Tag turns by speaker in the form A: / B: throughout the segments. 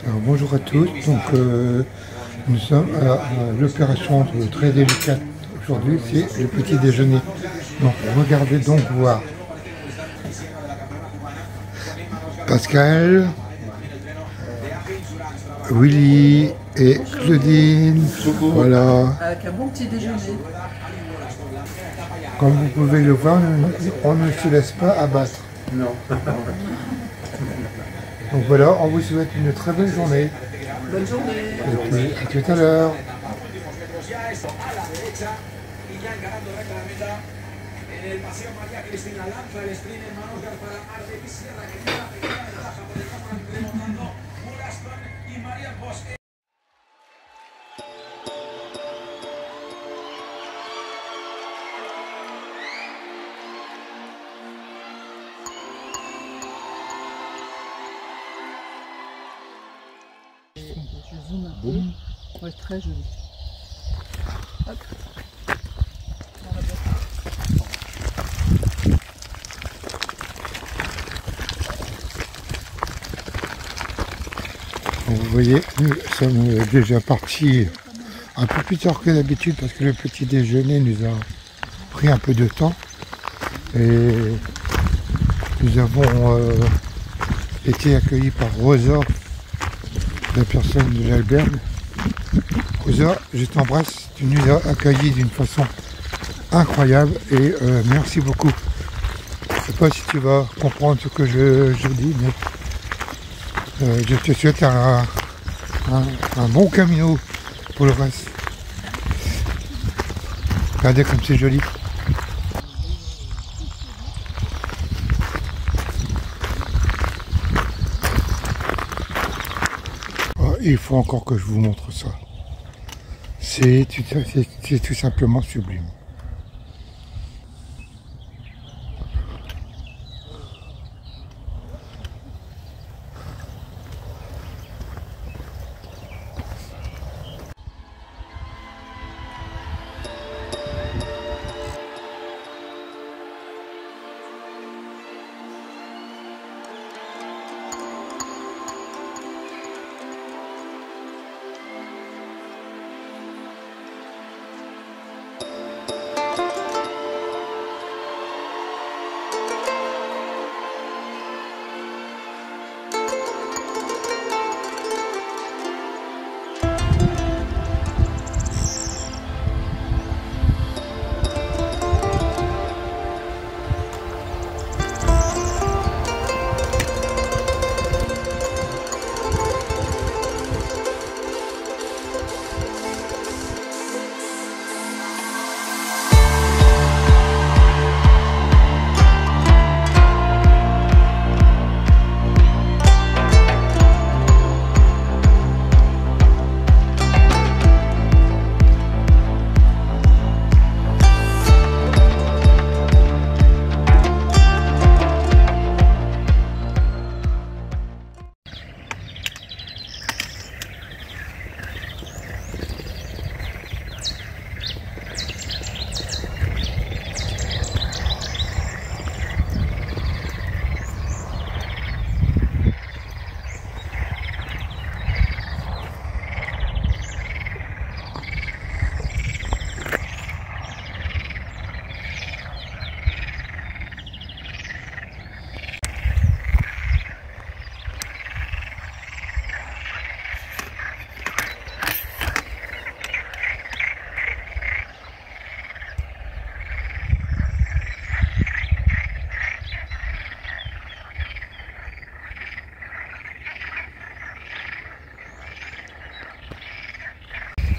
A: Alors, bonjour à tous, donc nous sommes à l'opération très délicate aujourd'hui, c'est le petit déjeuner. Donc regardez donc voir Pascal, Willy et Claudine, voilà.
B: Avec un bon petit déjeuner.
A: Comme vous pouvez le voir, on ne se laisse pas abattre.
C: Non.
A: Donc voilà, on vous souhaite une très belle journée.
B: Bonne journée.
A: Et puis à tout à l'heure.
B: Je zoome un peu. Ouais, très joli. Hop. Dans la boîte.
A: Vous voyez, nous sommes déjà partis un peu plus tard que d'habitude parce que le petit déjeuner nous a pris un peu de temps et nous avons été accueillis par Rosa, la personne de l'albergue. Rosa, je t'embrasse, tu nous as accueillis d'une façon incroyable et merci beaucoup. Je ne sais pas si tu vas comprendre ce que je dis, mais je te souhaite un bon camino pour le reste. Regardez comme c'est joli. Oh, il faut encore que je vous montre ça. C'est tout simplement sublime.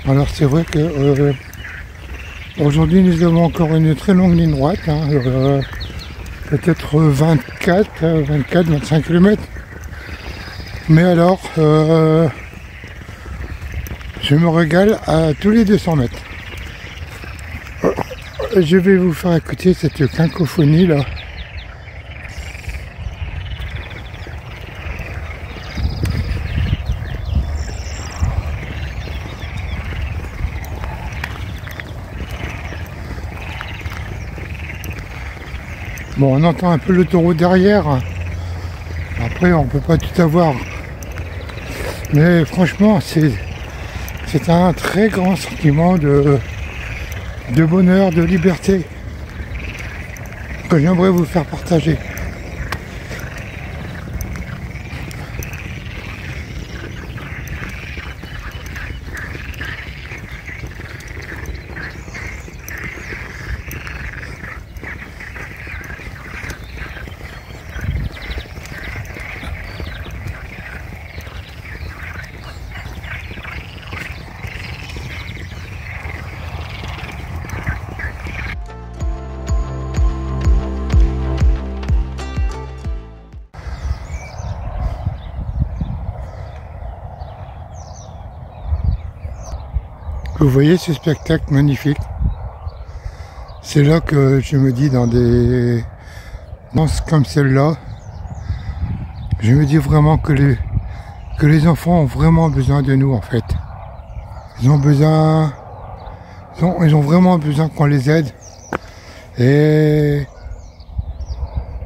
A: Alors c'est vrai que aujourd'hui nous avons encore une très longue ligne droite, hein, peut-être 25 km. Mais alors, je me régale à tous les 200 mètres. Je vais vous faire écouter cette cacophonie là. Bon, on entend un peu l'autoroute derrière. Après, on peut pas tout avoir. Mais franchement, c'est un très grand sentiment de bonheur, de liberté que j'aimerais vous faire partager. Vous voyez ce spectacle magnifique. C'est là que je me dis, dans des danses comme celle-là, je me dis vraiment que les enfants ont vraiment besoin de nous en fait. Ils ont vraiment besoin qu'on les aide. Et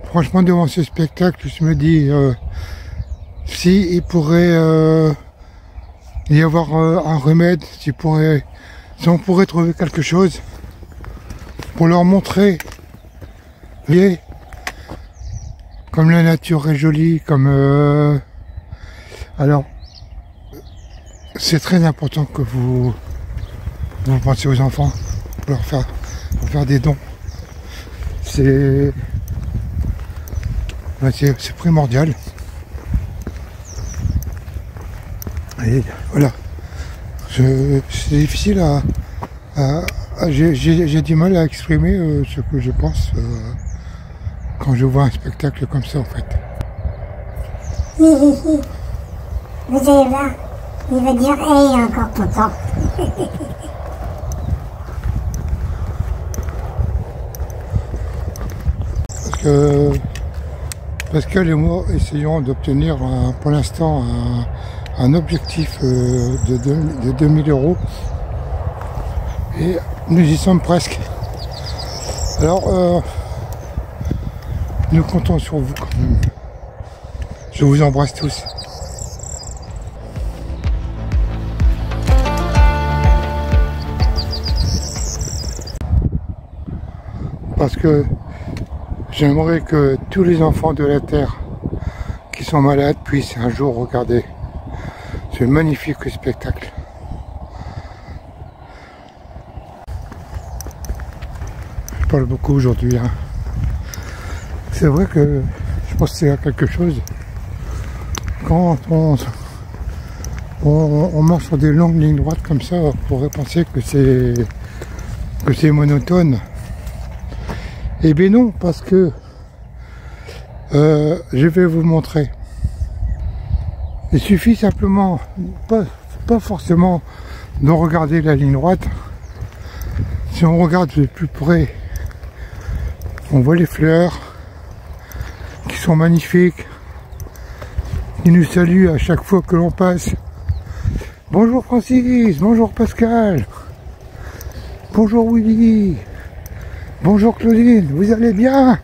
A: franchement, devant ce spectacle, je me dis, si il pourrait y avoir un remède, si on pourrait trouver quelque chose pour leur montrer, vous voyez, comme la nature est jolie, comme alors c'est très important que vous pensez aux enfants pour faire des dons. C'est primordial. Et voilà, c'est difficile j'ai du mal à exprimer ce que je pense quand je vois un spectacle comme ça en fait.
C: Vous allez voir, il va dire, hey, il est encore content.
A: Pascal et moi essayons d'obtenir pour l'instant un objectif de 2000 € et nous y sommes presque. Alors nous comptons sur vous quand même. Je vous embrasse tous. Parce que j'aimerais que tous les enfants de la Terre qui sont malades puissent un jour regarder ce magnifique spectacle. Je parle beaucoup aujourd'hui, hein. C'est vrai que je pense que c'est quelque chose. Quand on marche sur des longues lignes droites comme ça, on pourrait penser que c'est monotone. Eh bien non, parce que je vais vous montrer. Il suffit simplement, pas forcément de regarder la ligne droite. Si on regarde de plus près, on voit les fleurs qui sont magnifiques, qui nous saluent à chaque fois que l'on passe. Bonjour Francis, bonjour Pascal, bonjour Willy, bonjour Claudine, vous allez bien?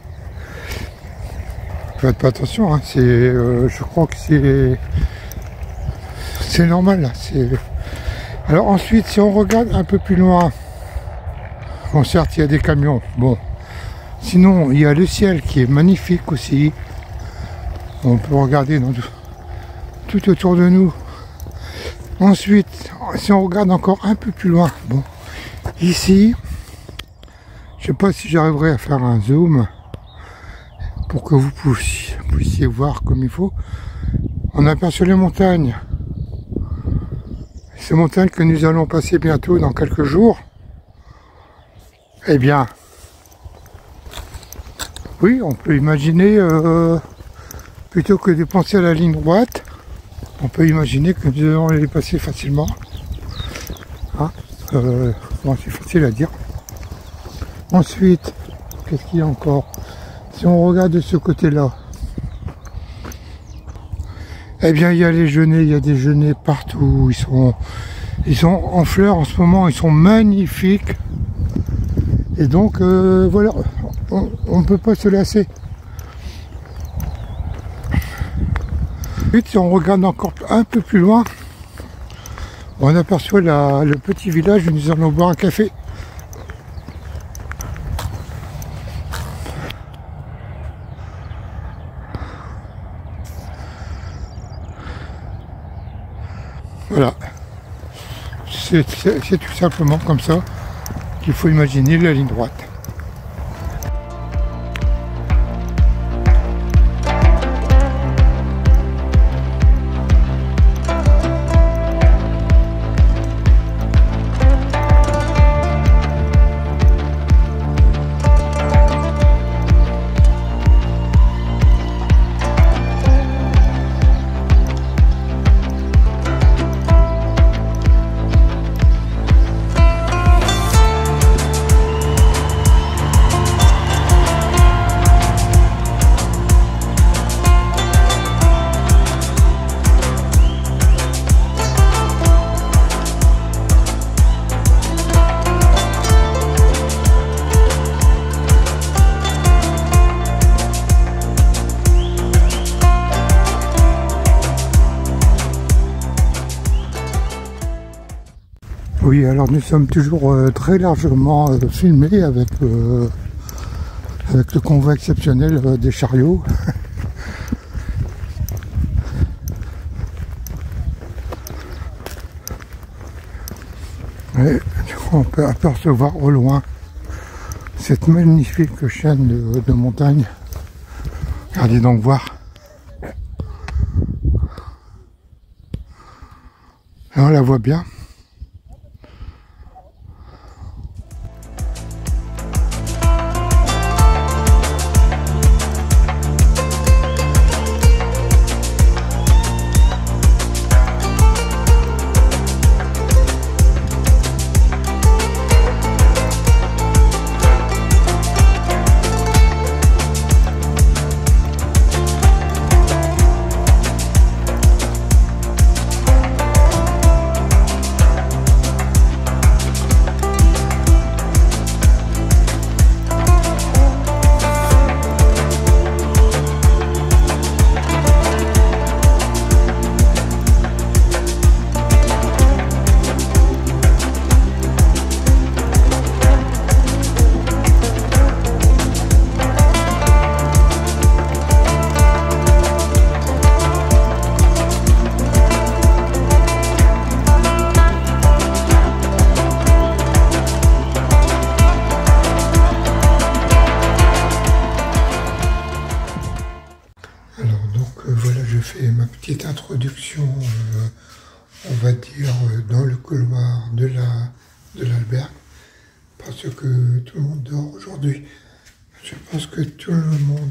A: Faites pas attention, hein, je crois que c'est normal là. Alors ensuite, si on regarde un peu plus loin, bon certes il y a des camions, bon, sinon il y a le ciel qui est magnifique aussi. On peut regarder tout autour de nous. Ensuite, si on regarde encore un peu plus loin, bon, ici, je sais pas si j'arriverai à faire un zoom pour que vous puissiez voir comme il faut. On aperçoit les montagnes. Ces montagnes que nous allons passer bientôt dans quelques jours. Eh bien, oui, on peut imaginer, plutôt que de penser à la ligne droite, on peut imaginer que nous allons les passer facilement. Hein, bon, c'est facile à dire. Ensuite, qu'est-ce qu'il y a encore? Si on regarde de ce côté-là, eh bien il y a les genêts, il y a des genêts partout, ils sont en fleurs en ce moment, ils sont magnifiques. Et donc voilà, on ne peut pas se lasser. Ensuite, si on regarde encore un peu plus loin, on aperçoit le petit village où nous allons boire un café. Voilà. C'est tout simplement comme ça qu'il faut imaginer la ligne droite. Oui, alors nous sommes toujours très largement filmés avec le convoi exceptionnel des chariots. Et on peut apercevoir au loin cette magnifique chaîne de montagnes. Regardez donc voir. Et on la voit bien. Voilà, je fais ma petite introduction, on va dire, dans le couloir de l'albergue, parce que tout le monde dort aujourd'hui. Je pense que tout le monde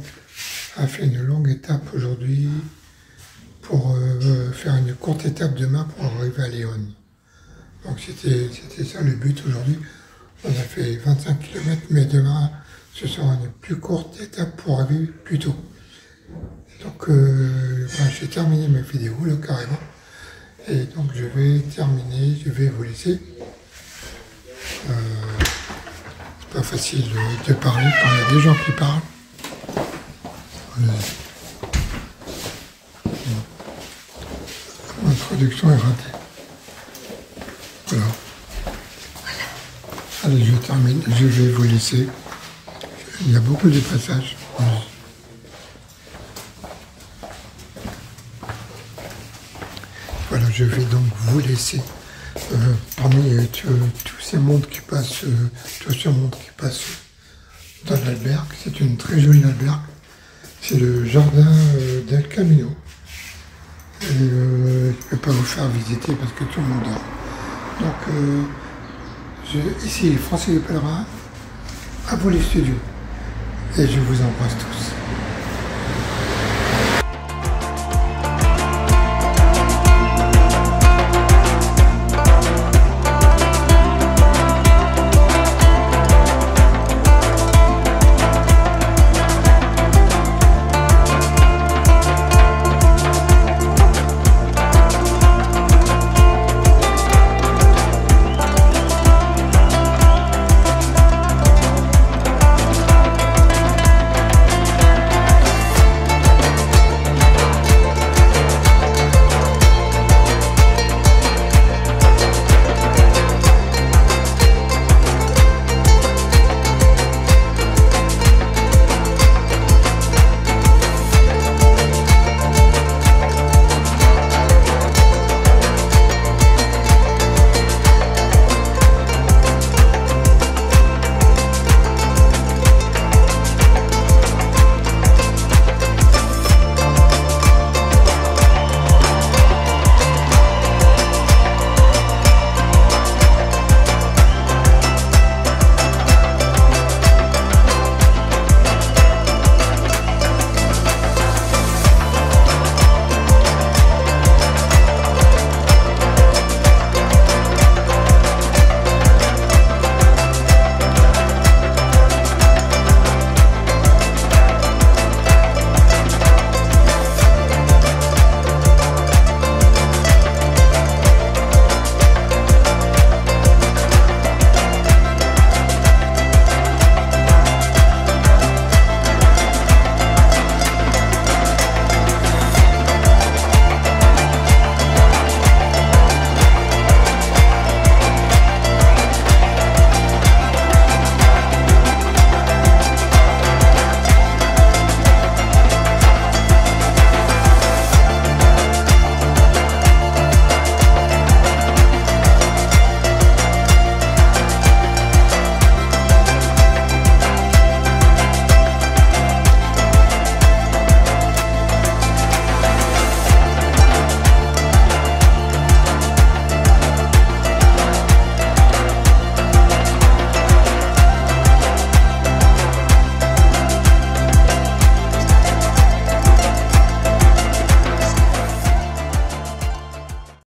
A: a fait une longue étape aujourd'hui pour faire une courte étape demain pour arriver à Léon. Donc c'était ça le but aujourd'hui. On a fait 25 km, mais demain, ce sera une plus courte étape pour arriver plus tôt. Donc j'ai terminé ma vidéo là carrément, et donc je vais vous laisser. C'est pas facile de parler quand il y a des gens qui parlent. L'introduction est ratée. Voilà. Allez, je termine, je vais vous laisser. Il y a beaucoup de passages. Voilà, je vais donc vous laisser parmi tous ces mondes qui passent, tout ce monde qui passe dans l'albergue. C'est une très jolie albergue. C'est le jardin d'El Camino. Et je ne vais pas vous faire visiter parce que tout le monde dort. Donc, ici, Français les Pèlerins, à vous les studios. Et je vous embrasse tous.